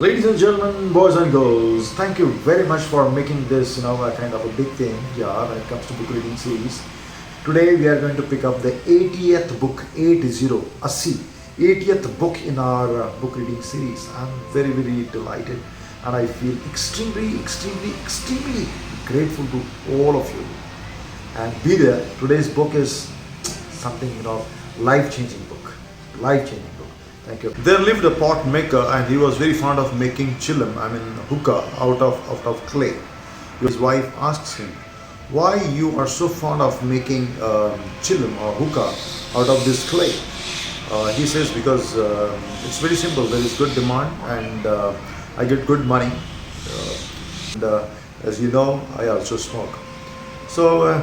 Ladies and gentlemen, boys and girls, thank you very much for making this, a kind of a big thing, yeah, when it comes to book reading series. Today we are going to pick up the 80th book, 80th book in our book reading series. I'm very, very delighted and I feel extremely grateful to all of you. And be there, today's book is something, life-changing book, life-changing book. Thank you. There lived a pot maker and he was very fond of making chillum, hookah out of clay. His wife asks him, why you are so fond of making chillum or hookah out of this clay? He says, because it's very simple, there is good demand and I get good money. As you know, I also smoke. So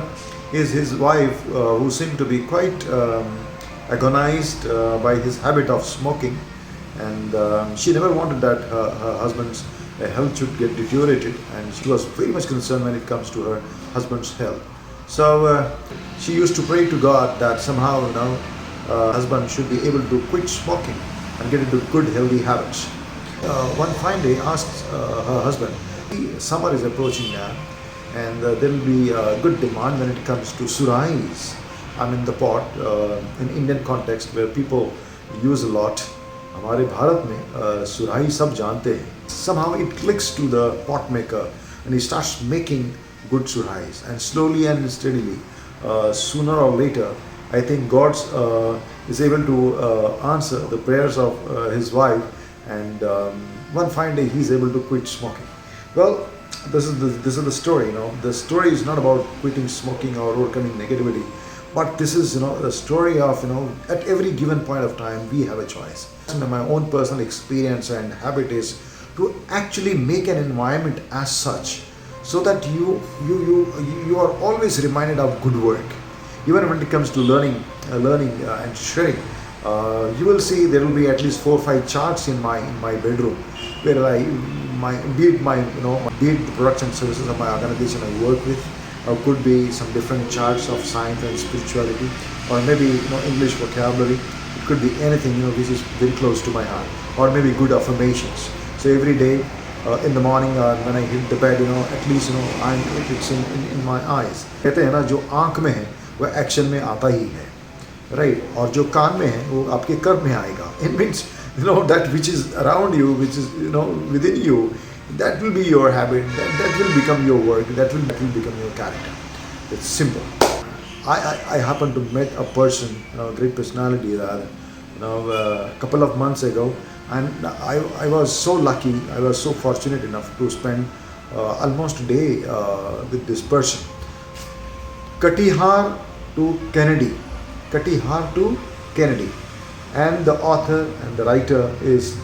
his wife, who seemed to be quite agonized by his habit of smoking, and she never wanted that her husband's health should get deteriorated, and she was very much concerned when it comes to her husband's health. So she used to pray to God that somehow husband should be able to quit smoking and get into good healthy habits. One fine day asks her husband, summer is approaching now and there will be good demand when it comes to surais. The pot in Indian context where people use a lot. हमारे भारत में सुराही सब जानते हैं. Somehow it clicks to the pot maker and he starts making good surahis, and slowly and steadily, sooner or later, I think God is able to answer the prayers of his wife, and one fine day he is able to quit smoking. Well, this is the story. The story is not about quitting smoking or overcoming negativity. But this is, the story of, at every given point of time, we have a choice. And my own personal experience and habit is to actually make an environment as such, so that you are always reminded of good work. Even when it comes to learning and sharing, you will see there will be at least 4 or 5 charts in my bedroom, where be it the products and services of my organization I work with. Or could be some different charts of science and spirituality, or maybe English vocabulary. It could be anything which is very close to my heart, or maybe good affirmations. So every day in the morning when I hit the bed, at least it's in my eyes. कहते हैं ना, जो आँख में है वो action में आता ही है, right? और जो कान में है वो आपके कर्म में आएगा. It means that which is around you, which is within you. That will be your habit, that will become your work, that will become your character. It's simple. I happened to meet a person, great personality that, a couple of months ago, and I was so lucky, I was so fortunate enough to spend almost a day with this person. Katihar to Kennedy. Katihar to Kennedy. And the author and the writer is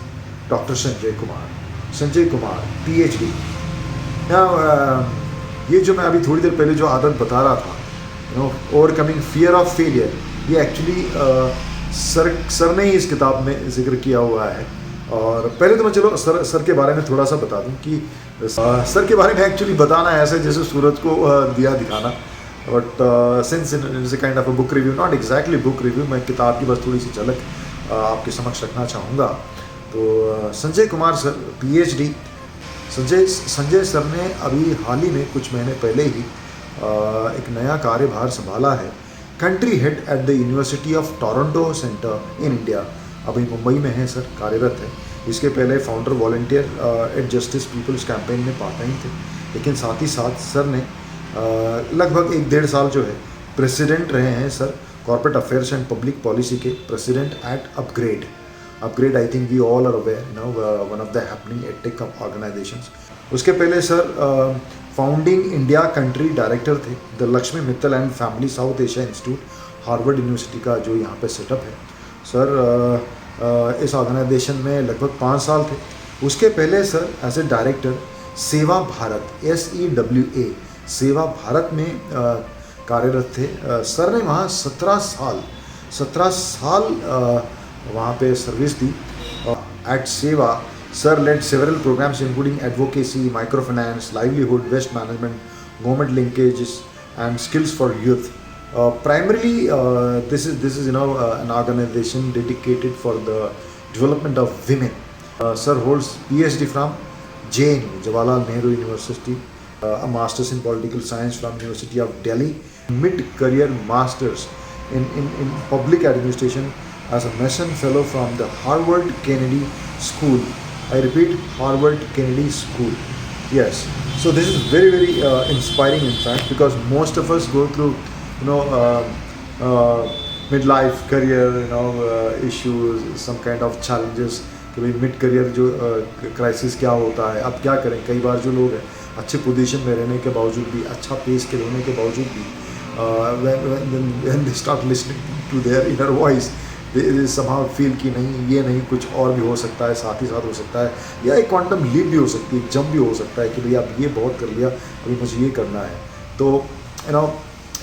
Dr. Sanjay Kumar. Sanjay Kumar PhD. Now, ये जो मैं अभी थोड़ी देर पहले जो आदत बता रहा था, ओवरकमिंग फियर ऑफ फेलियर, ये एक्चुअली सर ने ही इस किताब में जिक्र किया हुआ है. और पहले तो मैं चलो सर के बारे में थोड़ा सा बता दूं कि सर के बारे में एक्चुअली बताना ऐसे जैसे सूरज को दिया दिखाना, but since it's a kind of a book review, not exactly book review, मैं किताब की बस थोड़ी सी झलक आपके समक्ष रखना चाहूँगा. तो Sanjay Kumar sir PhD. Sanjay sir ने अभी हाल ही में कुछ महीने पहले ही एक नया कार्यभार संभाला है. Country head at the university of Toronto centre in India. अभी मुंबई में है सर, कार्यरत है. इसके पहले founder volunteer at justice people's campaign में पार्ट टाइम थे, लेकिन साथ ही साथ सर ने लगभग 1-1.5 साल जो है प्रेसिडेंट रहे हैं sir, corporate affairs and public policy के president at upGrad. Upgrad, I think we all are aware, one of the happening tech organizations. उसके पहले sir founding India country director थे the Lakshmi Mittal and Family South Asia Institute, Harvard University का जो यहाँ पे setup है. Sir इस organisation में लगभग 5 साल थे. उसके पहले सर एज ए डायरेक्टर सेवा भारत, SEWA, सेवा भारत में कार्यरत थे. सर ने वहाँ 17 साल वहाँ पे सर्विस दी. एट सेवा sir led several programmes including advocacy, micro finance, livelihood, waste management, government linkages and skills for youth. Primarily, this is an organization dedicated for the development of women. Sir holds PhD from JNU, Jawaharlal Nehru University, a Masters in Political Science from University of Delhi, mid-career Masters in Public Administration as a Mason Fellow from the Harvard Kennedy School. I repeat, Harvard Kennedy School. Yes. So this is very, very inspiring, in fact, because most of us go through, you know, midlife career, issues, some kind of challenges. कि भाई mid career जो crisis क्या होता है, अब क्या करें. कई बार जो लोग हैं अच्छे पोजीशन में रहने के बावजूद भी, अच्छा पेस के रहने के बावजूद भी, when they start listening to their inner voice, they somehow feel कि नहीं, ये नहीं, कुछ और भी हो सकता है, साथ ही साथ हो सकता है, या एक क्वांटम लीप भी हो सकती है, जंप भी हो सकता है कि भाई आप ये बहुत कर लिया, अभी मुझे ये करना है. तो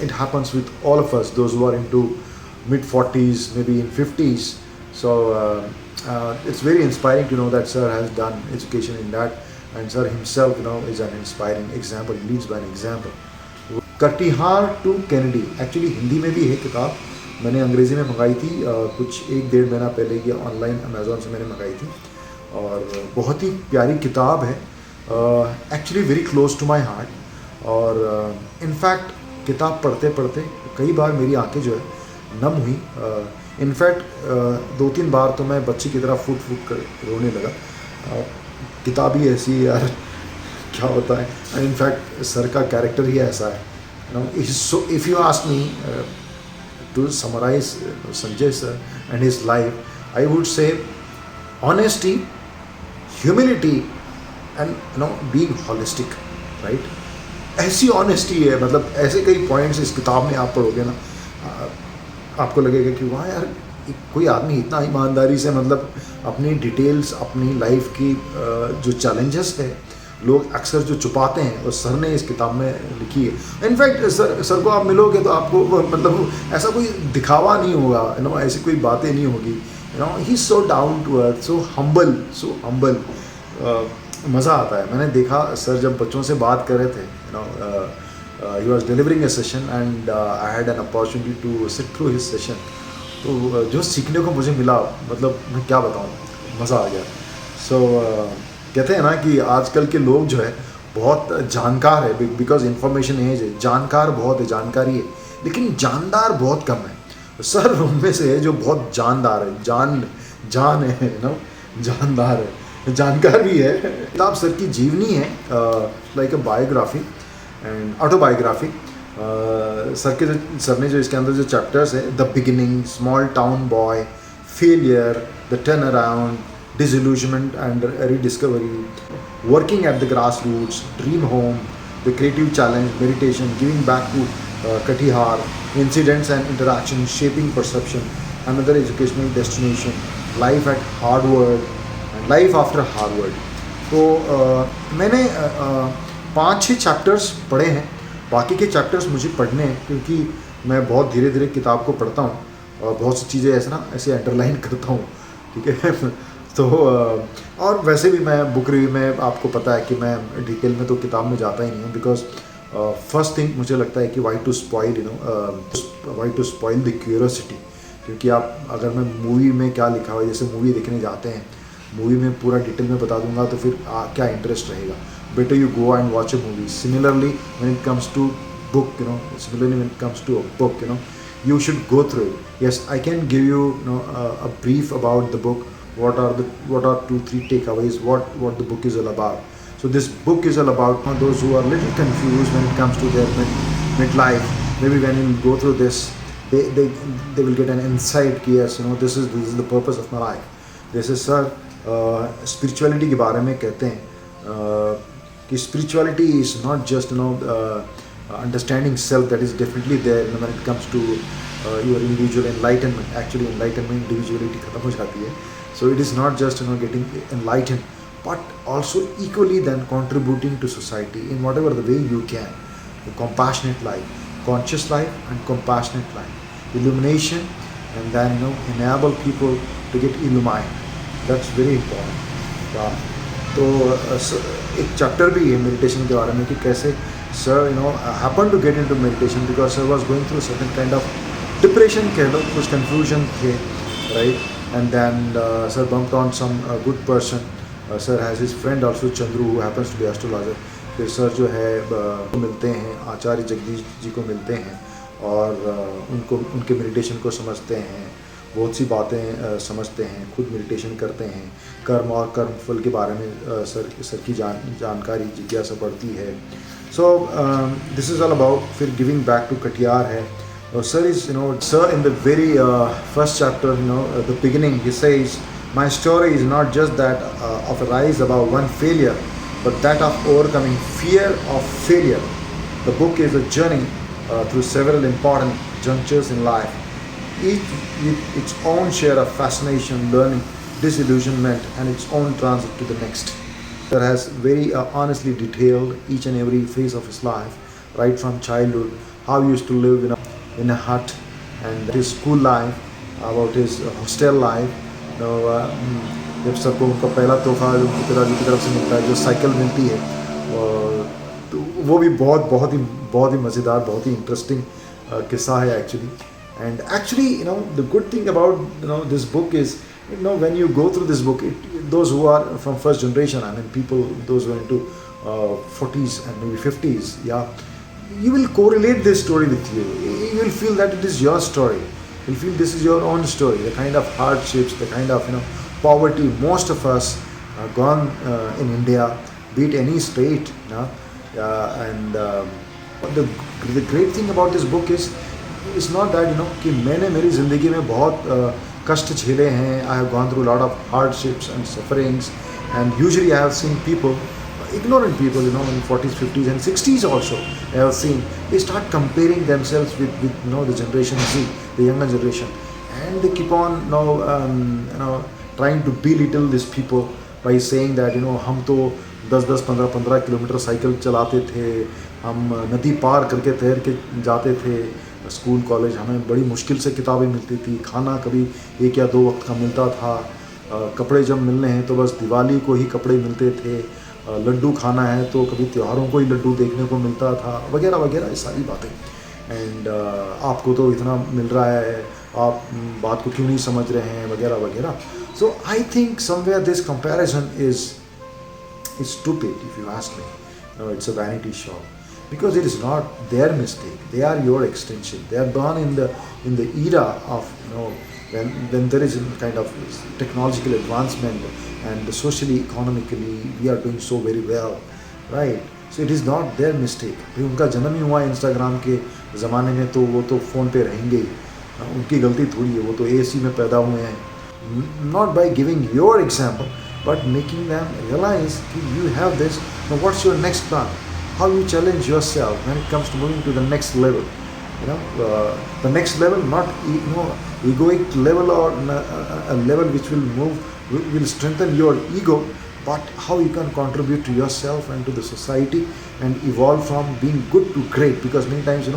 it happens with all of us, those who are into mid 40s, maybe in 50s. So it's very inspiring to know that sir has done education in that, and sir himself is an inspiring example. He leads by an example. Katihar to Kennedy, actually Hindi में भी है किताब, मैंने अंग्रेज़ी में मंगाई थी कुछ 1-1.5 महीना पहले, ये ऑनलाइन अमेज़ॉन से मैंने मंगाई थी, और बहुत ही प्यारी किताब है, actually very close to my heart. और इनफैक्ट किताब पढ़ते पढ़ते कई बार मेरी आंखें जो है नम हुई. इनफैक्ट 2-3 बार तो मैं बच्चे की तरह फूट फूट कर रोने लगा. किताब ही ऐसी है यार, क्या होता है. एंड इनफैक्ट सर का कैरेक्टर ही ऐसा है. So if you ask me to summarise Sanjay sir and his life, I would say honesty, humility and being holistic, right. ऐसी ऑनेस्टी है, मतलब ऐसे कई पॉइंट्स इस किताब में आप पढ़ोगे ना, आपको लगेगा कि वाह यार, कोई आदमी इतना ईमानदारी से, मतलब अपनी डिटेल्स, अपनी लाइफ की जो चैलेंजेस है, लोग अक्सर जो छुपाते हैं, और सर ने इस किताब में लिखी है. इनफैक्ट सर को आप मिलोगे तो आपको मतलब ऐसा कोई दिखावा नहीं होगा, ऐसी कोई बातें नहीं होगी. He is so down to earth, so humble. मज़ा आता है. मैंने देखा सर जब बच्चों से बात कर रहे थे, he was delivering a session and I had an opportunity to sit through his session. तो जो सीखने को मुझे मिला, मतलब मैं क्या बताऊँ, मज़ा आ गया. So कहते हैं ना कि आजकल के लोग जो है बहुत जानकार है, बिकॉज इंफॉर्मेशन एज है, जानकार बहुत है, जानकारी है, लेकिन जानदार बहुत कम है. सर उनमें से है जो बहुत जानदार है, जान है, जानदार है, जानकार भी है. किताब सर की जीवनी है, like a biography and autobiography. Sir ने जो इसके अंदर जो चैप्टर्स है, the beginning, small town boy, failure, the turn around, disillusionment and rediscovery, working at the grassroots, dream home, the creative challenge, meditation, giving back to Katihar, incidents and interactions, shaping perception, another educational destination, life at Harvard, and life after Harvard. तो मैंने 5-6 chapters पढ़े हैं, बाकी के chapters मुझे पढ़ने हैं, क्योंकि मैं बहुत धीरे धीरे किताब को पढ़ता हूँ और बहुत सी चीज़ें ऐसे अंडरलाइन करता हूँ, ठीक है. तो और वैसे भी मैं बुक रिव्यू में, आपको पता है कि मैं डिटेल में तो किताब में जाता ही नहीं हूँ, बिकॉज फर्स्ट थिंग मुझे लगता है कि why to spoil the curiosity. क्योंकि आप, अगर मैं मूवी में क्या लिखा हुआ है, जैसे मूवी देखने जाते हैं, मूवी में पूरा डिटेल में बता दूंगा तो फिर क्या इंटरेस्ट रहेगा. Better you go and watch a movie. Similarly when it comes to book, when it comes to a book, you should go through it. Yes, I can give you, a brief about the book. What are 2-3 takeaways? What the book is all about. So this book is all about those who are little confused when it comes to their midlife. Maybe when you go through this, they will get an insight. Yes, this is the purpose of my life. This is sir spirituality के बारे में कहते हैं कि spirituality is not just understanding self. That is definitely there when it comes to your individual enlightenment. Actually enlightenment, individuality खत्म हो जाती है. So it is not just getting enlightened, but also equally then contributing to society in whatever the way you can. The compassionate life, conscious life and compassionate life, illumination, and then enable people to get illumined. That's very important. तो एक chapter भी है meditation के बारे में कि कैसे sir happened to get into meditation because sir was going through certain kind of depression, कुछ confusion थे, right? and then sir bumped on some good person. Sir has his friend also Chandru, who happens to be astrologer. फिर sir जो है मिलते हैं, आचार्य जगदीश जी को मिलते हैं और उनको उनके मेडिटेशन को समझते हैं, बहुत सी बातें समझते हैं, खुद मेडिटेशन करते हैं, कर्म और कर्म फल के बारे में सर की जानकारी जिज्ञासा बढ़ती है. So this is all about. फिर गिविंग बैक टू कटिहार है. Sir is, sir in the very first chapter, the beginning, he says, my story is not just that of a rise above one failure, but that of overcoming fear of failure. The book is a journey through several important junctures in life, each with its own share of fascination, learning, disillusionment, and its own transit to the next. Sir has very honestly detailed each and every phase of his life, right from childhood, how he used to live in a hut, and his school life, about his hostel life. जब सबको उनका पहला तोहफा उनके पिताजी की तरफ से मिलता है, जो साइकिल मिलती है, तो वो भी बहुत ही मज़ेदार, बहुत ही इंटरेस्टिंग किस्सा है actually. And actually, the good thing about this book is, when you go through this book, those who are from first generation, I mean people, those who are into 40s and maybe 50s, yeah, you will correlate this story with you. You will feel that it is your story. You will feel this is your own story. The kind of hardships, the kind of poverty most of us gone in India, be it any state. And the great thing about this book is, it's not that कि मैंने मेरी ज़िंदगी में बहुत कष्ट झेले हैं. I have gone through a lot of hardships and sufferings, and usually I have seen people, ignorant people, in 40s, 50s and 60s also, I have seen, they start comparing themselves with the generation Z, the younger generation, and they keep on trying to belittle these people by saying that हम तो 10-10, 15-15 kilometre cycle चलाते थे, हम नदी पार करके तैर के जाते थे स्कूल कॉलेज, हमें बड़ी मुश्किल से किताबें मिलती थी, खाना कभी 1 या 2 वक्त का मिलता था, कपड़े जब मिलने हैं तो बस दिवाली को ही कपड़े मिलते थे, लड्डू खाना है तो कभी त्योहारों को ही लड्डू देखने को मिलता था, वगैरह वगैरह, ये सारी बातें. एंड आपको तो इतना मिल रहा है, आप बात को क्यों नहीं समझ रहे हैं, वगैरह वगैरह. So I think somewhere this comparison is stupid, if you ask me. It's a vanity shop, because it is not their mistake. They are your extension. They are born in the era of when there is a kind of technological advancement, and socially, economically, we are doing so very well, right? So it is not their mistake. भाई उनका जन्म ही हुआ Instagram के ज़माने में, तो वो तो फ़ोन पे रहेंगे ही. उनकी गलती थोड़ी है, वो तो AC में पैदा हुए हैं. Not by giving your example, but making them realize that you have this. Now what's your next plan? How you challenge yourself when it comes to moving to the next level. The next level, not egoic level, or a level which will strengthen your ego, but how you can contribute to yourself and to the society and evolve from being good to great. Because many times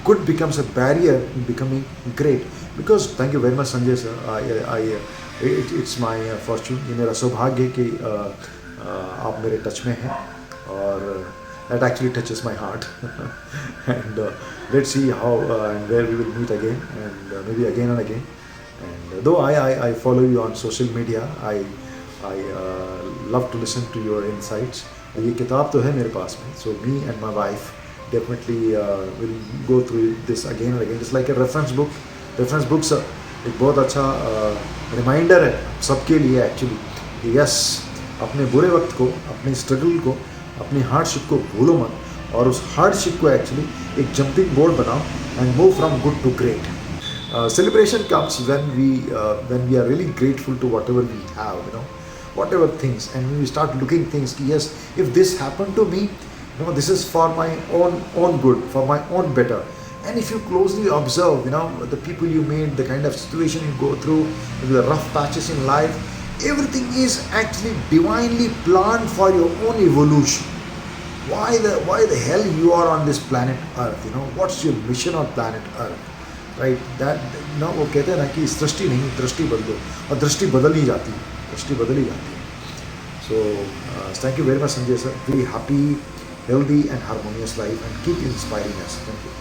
good becomes a barrier in becoming great. Because thank you very much Sanjay sir, it's my fortune, ये मेरा सौभाग्य कि आप मेरे touch में हैं, और that actually touches my heart. And let's see how and where we will meet again, and maybe again and again. And though I follow you on social media, I love to listen to your insights. ये किताब तो है मेरे पास में, so me and my wife definitely will go through this again and again. It's like a reference book. Reference books एक बहुत अच्छा reminder है सबके लिए एक्चुअली कि यस, अपने बुरे वक्त को, अपने स्ट्रगल को, अपनी हार्डशिप को भूलो मत, और उस हार्डशिप को एक्चुअली एक जंपिंग बोर्ड बनाओ and move from good to great. Celebration comes when we are really grateful to whatever we have, whatever things, and when we start looking things, yes, if this happened to me, this is for my own good, for my own better. And if you closely observe, the people you meet, the kind of situation you go through, the rough patches in life, everything is actually divinely planned for your own evolution. Why the hell you are on this planet Earth? What's your mission on planet Earth? Right? That वो कहते हैं ना कि सृष्टि नहीं, दृष्टि बदलो, और दृष्टि बदल ही जाती है. So thank you very much Sanjay sir. Very happy, healthy and harmonious life, and keep inspiring us. Thank you.